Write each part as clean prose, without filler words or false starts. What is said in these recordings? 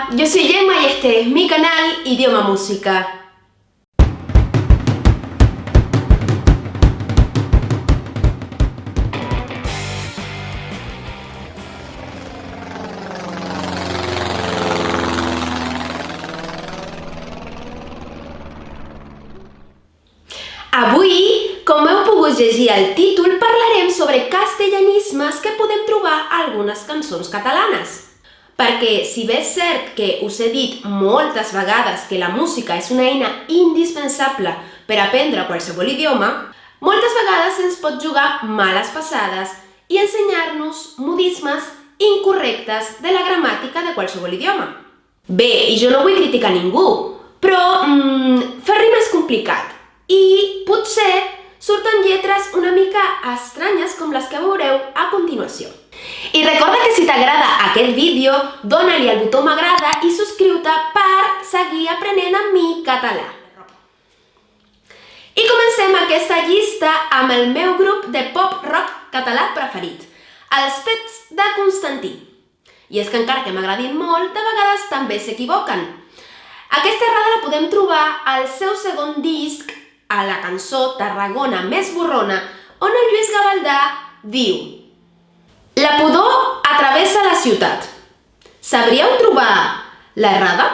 Hola, yo soy Gemma y este es mi canal Idioma Música. Avui, com heu pogut llegir al títol, parlarem sobre castellanismes que podem trobar a algunes cançons catalanes. Perquè, si bé és cert que us he dit moltes vegades que la música és una eina indispensable per aprendre qualsevol idioma, moltes vegades ens pot jugar males passades i ensenyar-nos modismes incorrectes de la gramàtica de qualsevol idioma. Bé, i jo no vull criticar ningú, però fer rima és complicat i potser surten lletres una mica estranyes com les que veureu a continuació. I recorda que si t'agrada aquest vídeo, dona-li al botó m'agrada i subscriu-te per seguir aprenent amb mi català. I comencem aquesta llista amb el meu grup de pop-rock català preferit, els Pets de Constantí. I és que encara que m'agradin molt, de vegades també s'equivoquen. Aquesta errada la podem trobar al seu segon disc, a la cançó Tarragona més borrona, on el Lluís Gavaldà diu: la pudor atravessa la ciutat. Sabríeu trobar l'errada?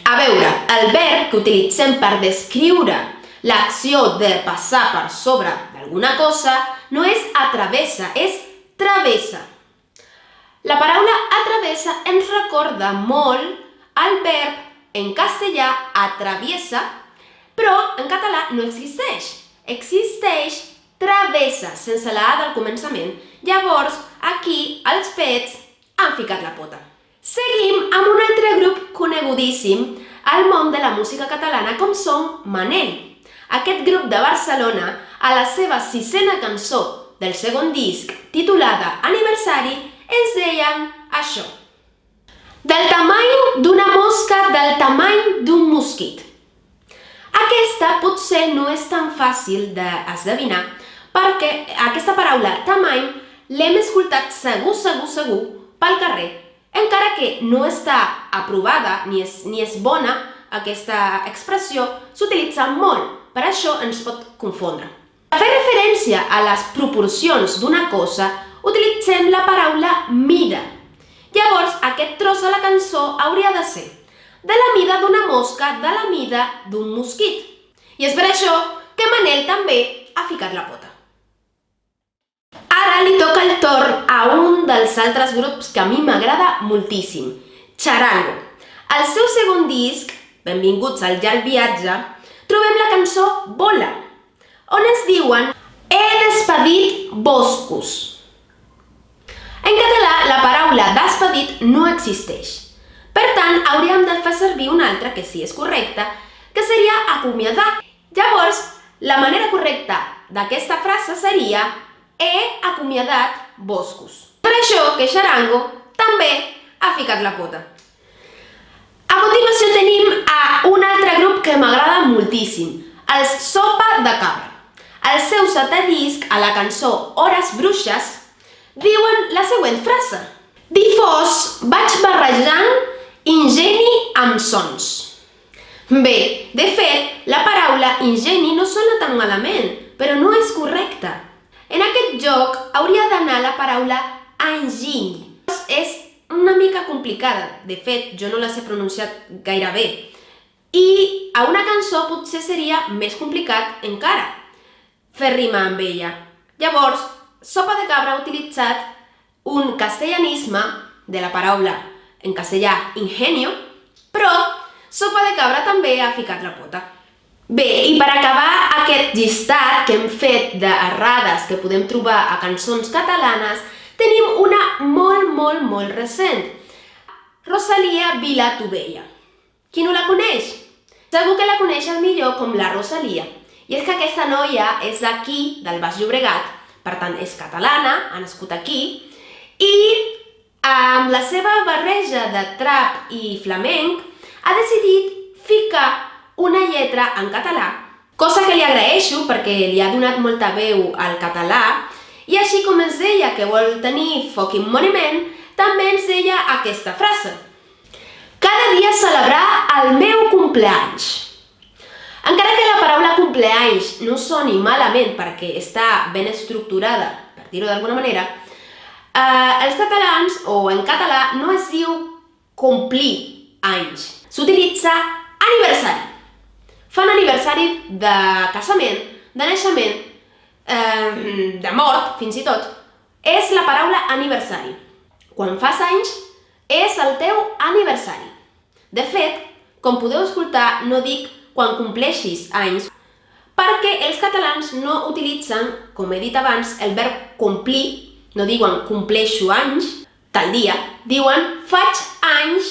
A veure, el verb que utilitzem per descriure l'acció de passar per sobre d'alguna cosa no és atravessa, és travessa. La paraula atravessa ens recorda molt al verb en castellà atraviesa, però en català no existeix. Existeix travessa, sense la A del començament. Llavors, aquí, els Pets han ficat la pota. Seguim amb un altre grup conegudíssim al món de la música catalana, com són Manel. Aquest grup de Barcelona, a la seva 6ª cançó del segon disc, titulada Aniversari, ens deien això: del tamany d'una mosca, del tamany d'un mosquit. Aquesta potser no és tan fàcil d'esdevinar, perquè aquesta paraula tamany l'hem escoltat segur pel carrer, encara que no està aprovada ni és bona aquesta expressió, s'utilitza molt, per això ens pot confondre. Per fer referència a les proporcions d'una cosa, utilitzem la paraula mida. Llavors, aquest tros de la cançó hauria de ser de la mida d'una mosca, de la mida d'un mosquit. I és per això que Manel també ha ficat la pota. Ara li toca el torn a un dels altres grups que a mi m'agrada moltíssim, Charango. Al seu segon disc, Benvinguts al llarg viatge, trobem la cançó Vola, on ens diuen: he despedit boscos. En català, la paraula despedit no existeix. Per tant, hauríem de fer servir una altra que sí és correcta, que seria acomiadar. Llavors, la manera correcta d'aquesta frase seria: he acomiadat boscos. Per això que Charango també ha ficat la pota. A continuació tenim a un altre grup que m'agrada moltíssim, els Sopa de Cabra. Al seu 7è disc, a la cançó Hores Bruixes, diuen la següent frase: difós vaig barrejant ingeni amb sons. Bé, de fet, la paraula ingeni no sona tan malament, però no és correcta. En aquest joc hauria d'anar la paraula enginy. És una mica complicada, de fet, jo no la sé pronunciar gaire bé. I a una cançó potser seria més complicat encara fer rima amb ella. Llavors, Sopa de Cabra ha utilitzat un castellanisme de la paraula en castellà ingenio, però Sopa de Cabra també ha ficat la pota. Bé, i per acabar aquest llistat que hem fet d'errades que podem trobar a cançons catalanes, tenim una molt recent, Rosalia Vilatovella. Qui no la coneix? Segur que la coneixes millor com la Rosalia. I és que aquesta noia és d'aquí, del Baix Llobregat, per tant és catalana, ha nascut aquí, i amb la seva barreja de trap i flamenc ha decidit ficar una lletra en català, cosa que li agraeixo perquè li ha donat molta veu al català, i així com ens deia que vol tenir foc i moviment, també ens deia aquesta frase. Cada dia celebrar el meu cumpleanys. Encara que la paraula cumpleanys no soni malament perquè està ben estructurada, per dir-ho d'alguna manera, els catalans, o en català, no es diu complir anys. S'utilitza aniversari. Fan aniversari de casament, de naixement, de mort, fins i tot. És la paraula aniversari. Quan fas anys, és el teu aniversari. De fet, com podeu escoltar, no dic quan compleixis anys, perquè els catalans no utilitzen, com he dit abans, el verb complir, no diuen compleixo anys, tal dia, diuen faig anys,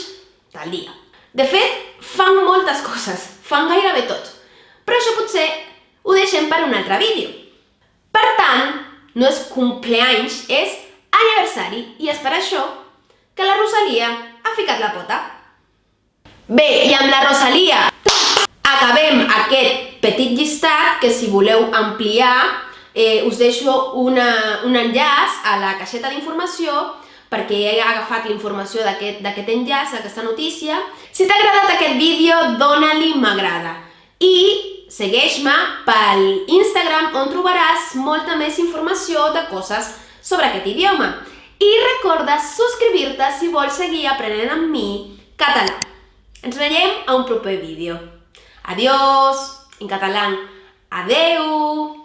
tal dia. De fet, fan moltes coses, fan gairebé tot, però això potser ho deixem per un altre vídeo. Per tant, no és cumpleanys, és aniversari, i és per això que la Rosalia ha ficat la pota. Bé, i amb la Rosalia acabem aquest petit llistat, que si voleu ampliar us deixo un enllaç a la caixeta d'informació perquè he agafat la informació d'aquest enllaç, d'aquesta notícia. Si t'ha agradat aquest vídeo, dona-li m'agrada i segueix-me pel Instagram, on trobaràs molta més informació de coses sobre aquest idioma. I recorda subscriure-te si vols seguir aprenent amb mi català. Ens veiem a un proper vídeo. Adiós, en català. Adeu!